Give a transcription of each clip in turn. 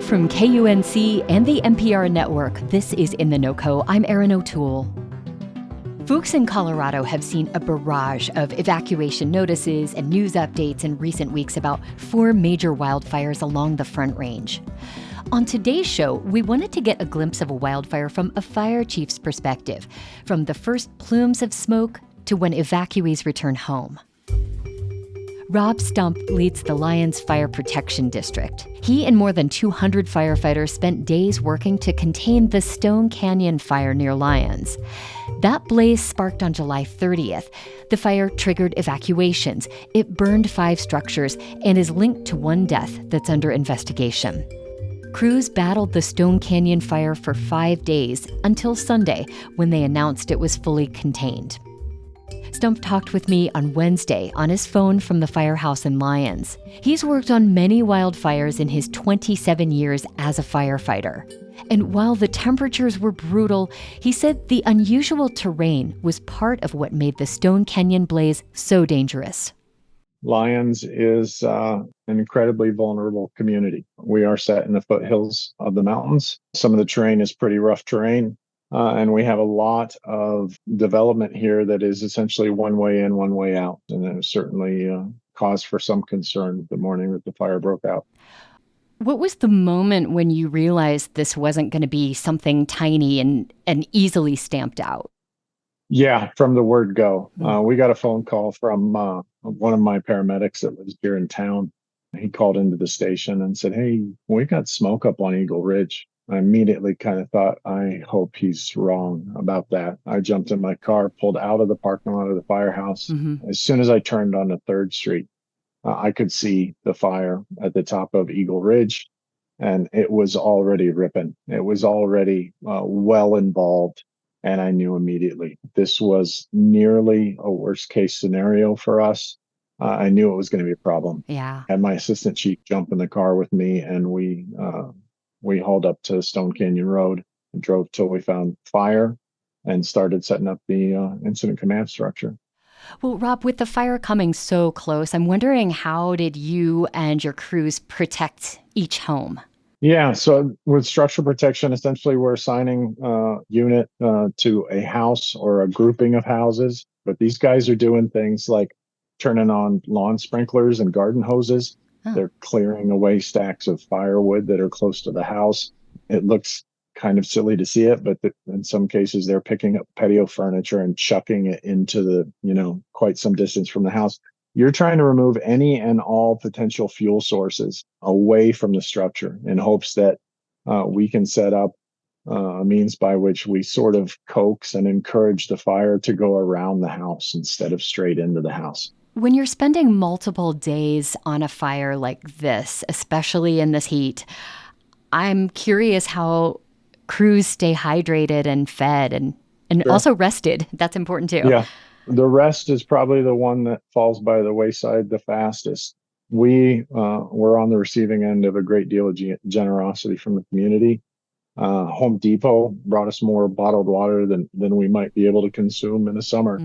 From KUNC and the NPR network, this is In The NoCo. I'm Erin O'Toole. Folks in Colorado have seen a barrage of evacuation notices and news updates in recent weeks about 4 major wildfires along the Front Range. On today's show, we wanted to get a glimpse of a wildfire from a fire chief's perspective, from the first plumes of smoke to when evacuees return home. Rob Stumpf leads the Lyons Fire Protection District. He and more than 200 firefighters spent days working to contain the Stone Canyon fire near Lyons. That blaze sparked on July 30th. The fire triggered evacuations. It burned 5 structures and is linked to 1 death that's under investigation. Crews battled the Stone Canyon fire for 5 days until Sunday, when they announced it was fully contained. Stumpf talked with me on Wednesday on his phone from the firehouse in Lyons. He's worked on many wildfires in his 27 years as a firefighter. And while the temperatures were brutal, he said the unusual terrain was part of what made the Stone Canyon blaze so dangerous. Lyons is an incredibly vulnerable community. We are set in the foothills of the mountains. Some of the terrain is pretty rough terrain. And we have a lot of development here that is essentially one way in, one way out. And it was certainly cause for some concern the morning that the fire broke out. What was the moment when you realized this wasn't going to be something tiny and easily stamped out? Yeah, from the word go. We got a phone call from one of my paramedics that was here in town. He called into the station and said, "Hey, we got smoke up on Eagle Ridge." I immediately kind of thought, I hope he's wrong about that. I jumped in my car, pulled out of the parking lot of the firehouse. Mm-hmm. As soon as I turned onto 3rd Street, I could see the fire at the top of Eagle Ridge, and it was already ripping. It was already well involved, and I knew immediately this was nearly a worst case scenario for us. I knew it was going to be a problem. Yeah. I had my assistant chief jump in the car with me, and we hauled up to Stone Canyon Road and drove till we found fire and started setting up the incident command structure. Well, Rob, with the fire coming so close, I'm wondering, how did you and your crews protect each home? Yeah, so with structural protection, essentially we're assigning a unit to a house or a grouping of houses. But these guys are doing things like turning on lawn sprinklers and garden hoses. Oh. They're clearing away stacks of firewood that are close to the house. It looks kind of silly to see it, but in some cases they're picking up patio furniture and chucking it into the, quite some distance from the house. You're trying to remove any and all potential fuel sources away from the structure in hopes that we can set up a means by which we sort of coax and encourage the fire to go around the house instead of straight into the house. When you're spending multiple days on a fire like this, especially in this heat, I'm curious how crews stay hydrated and fed and Sure. Also rested. That's important too. Yeah. The rest is probably the one that falls by the wayside the fastest. We were on the receiving end of a great deal of generosity from the community. Home Depot brought us more bottled water than we might be able to consume in the summer.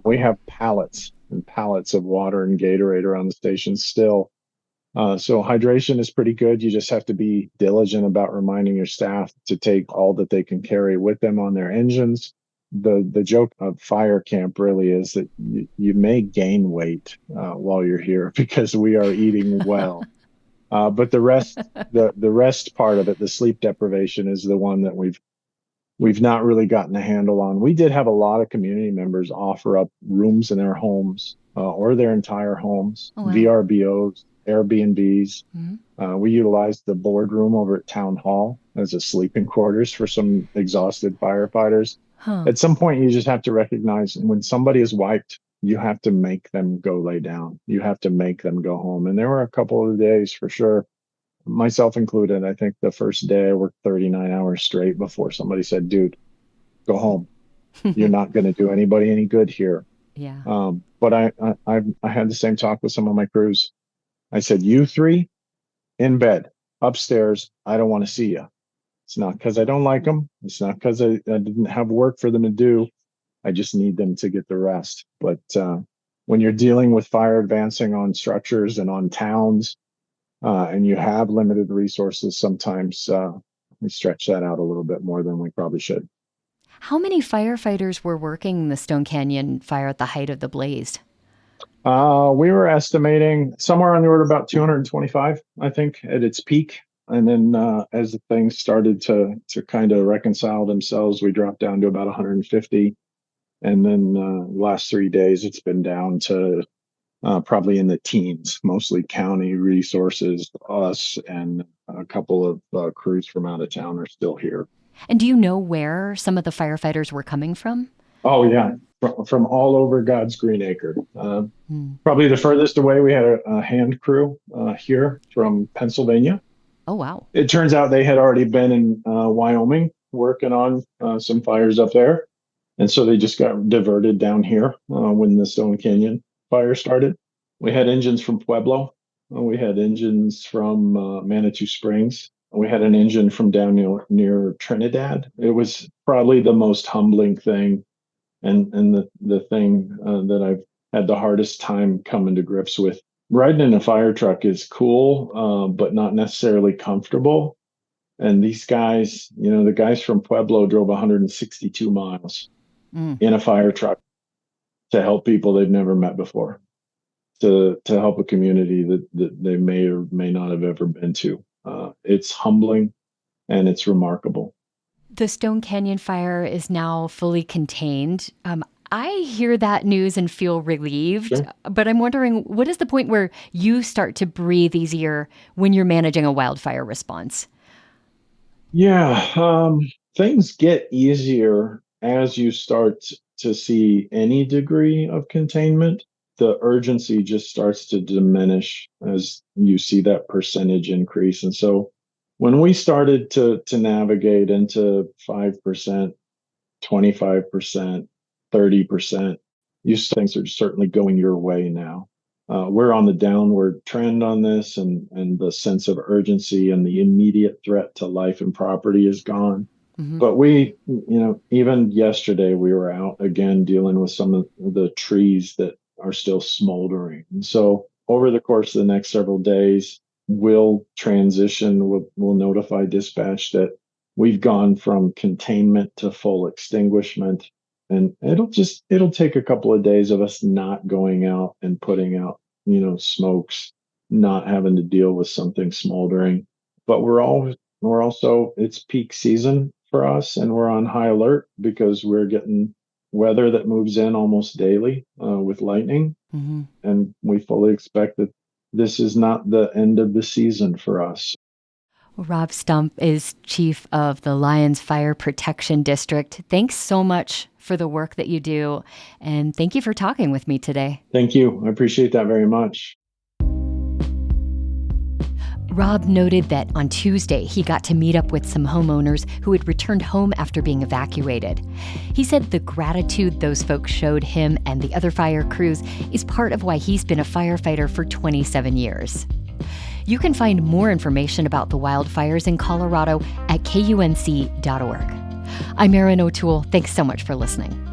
We have pallets and pallets of water and Gatorade around the station still. So hydration is pretty good. You just have to be diligent about reminding your staff to take all that they can carry with them on their engines. The joke of fire camp really is that you may gain weight while you're here because we are eating well. But the rest, the rest part of it, the sleep deprivation, is the one that we've not really gotten a handle on. We did have a lot of community members offer up rooms in their homes or their entire homes, oh, wow. VRBOs, Airbnbs. Mm-hmm. We utilized the boardroom over at Town Hall as a sleeping quarters for some exhausted firefighters. Huh. At some point, you just have to recognize when somebody is wiped, you have to make them go lay down. You have to make them go home. And there were a couple of days for sure, myself included. I think the first day I worked 39 hours straight before somebody said, "Dude, go home. You're not going to do anybody any good here." Yeah. But I had the same talk with some of my crews. I said, "You 3 in bed upstairs. I don't want to see you. It's not because I don't like them. It's not because I didn't have work for them to do. I just need them to get the rest." But when you're dealing with fire advancing on structures and on towns, and you have limited resources, sometimes we stretch that out a little bit more than we probably should. How many firefighters were working the Stone Canyon fire at the height of the blaze? We were estimating somewhere on the order of about 225, I think, at its peak. And then as the things started to kind of reconcile themselves, we dropped down to about 150. And then last 3 days, it's been down to probably in the teens, mostly county resources. Us and a couple of crews from out of town are still here. And do you know where some of the firefighters were coming from? Oh, yeah. From all over God's green acre. Hmm. Probably the furthest away, we had a hand crew here from Pennsylvania. Oh, wow. It turns out they had already been in Wyoming working on some fires up there. And so they just got diverted down here when the Stone Canyon fire started. We had engines from Pueblo. We had engines from Manitou Springs. We had an engine from down near Trinidad. It was probably the most humbling thing, and the thing that I've had the hardest time coming to grips with. Riding in a fire truck is cool, but not necessarily comfortable. And these guys, the guys from Pueblo drove 162 miles in a fire truck to help people they've never met before, to help a community that they may or may not have ever been to. It's humbling and it's remarkable. The Stone Canyon fire is now fully contained. I hear that news and feel relieved, Sure. but I'm wondering, what is the point where you start to breathe easier when you're managing a wildfire response? Yeah, things get easier as you start to see any degree of containment. The urgency just starts to diminish as you see that percentage increase. And so when we started to navigate into 5%, 25%, 30%, things are certainly going your way now. We're on the downward trend on this, and the sense of urgency and the immediate threat to life and property is gone. Hmm. But even yesterday, we were out again dealing with some of the trees that are still smoldering. And so over the course of the next several days, we'll transition, we'll notify dispatch that we've gone from containment to full extinguishment. And it'll take a couple of days of us not going out and putting out, smokes, not having to deal with something smoldering. But we're also, it's peak season for us, and we're on high alert because we're getting weather that moves in almost daily with lightning. Hmm. And we fully expect that this is not the end of the season for us. Rob Stumpf is chief of the Lyons Fire Protection District. Thanks so much for the work that you do, and thank you for talking with me today. Thank you. I appreciate that very much. Rob noted that on Tuesday, he got to meet up with some homeowners who had returned home after being evacuated. He said the gratitude those folks showed him and the other fire crews is part of why he's been a firefighter for 27 years. You can find more information about the wildfires in Colorado at KUNC.org. I'm Erin O'Toole. Thanks so much for listening.